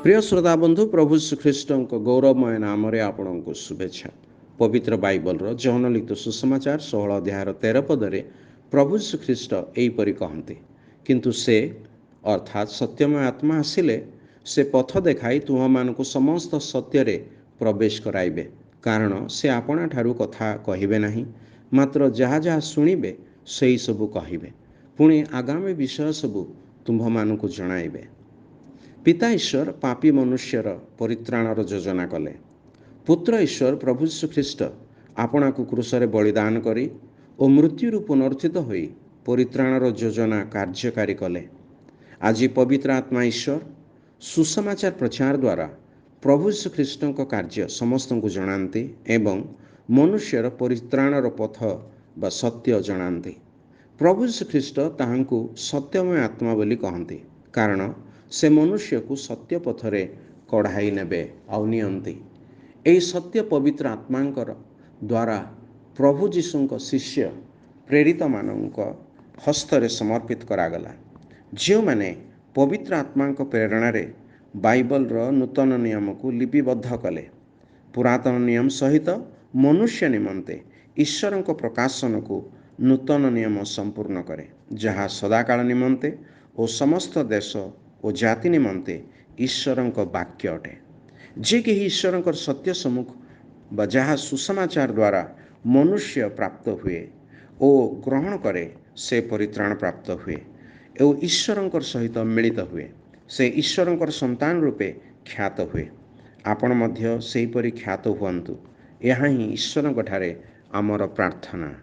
प्रिय श्रोता बंधु प्रभु श्रीख्रीष्ट गौरवमय नाम आपण को शुभेच्छा। पवित्र बाइबल जौन लिखित सुसमाचार 16 अध्याय 13 पदरे प्रभु श्रीख्रीष्ट यहीपरि कहते, किंतु से अर्थात सत्यमय आत्मा आसिले से पथ देखाई तुम मानक समस्त सत्य प्रवेश कराइबे, कारण से आपना ठारू कथा कहिबे नहीं, मात्र जहाँ जहाँ शुणिबे सही सबू कहिबे, पुणी आगामी विषय सबू तुम्भ मानक जणाइबे। पिता ईश्वर पापी मनुष्यर परित्राणर योजना कले। पुत्र ईश्वर प्रभु श्रीख्रीष्ट आपना को क्रूसरे बलिदान करी और मृत्यु पुनर्थित होई परित्राणर योजना कार्यकारी कले। आज पवित्र आत्मा ईश्वर सुसमाचार प्रचार द्वारा प्रभु श्रीख्रीष्ट कार्य समस्त को जनाते एवं मनुष्यर परित्राणर पथ बा सत्य जनाते। प्रभु श्रीख्रीष्ट ताहांकु सत्यमय आत्मा बोली कहते, कारण से मनुष्य को सत्य पथरे कढ़ाई नेबे आउ नियंती। एही सत्य पवित्र आत्मांकर द्वारा प्रभु जीशुंक शिष्य प्रेरित मानक हस्तरे समर्पित करागला, जो माने पवित्र आत्मांक प्रेरणा रे बाइबल नूतन नियम को लिपिबद्ध कले। पुरातन नियम सहित मनुष्य निमंते ईश्वरंक प्रकाशन को नूतन नियम संपूर्ण करे, जहाँ सदाकाल निमंते और समस्त देश और जाति निमंते ईश्वरंक वाक्य अटे, जे कि ईश्वरंकर सत्य सम्मुख बा जहाँ सुसमाचार द्वारा मनुष्य प्राप्त हुए और ग्रहण करे से परित्राण प्राप्त हुए और ईश्वरंकर सहित मिलित हुए, से ईश्वरंकर संतान रूपे ख्यात हुए। आपण मध्य सेहीपरि ख्यात हुअन्तु, यह ही ईश्वरंक ठारे आमर प्रार्थना।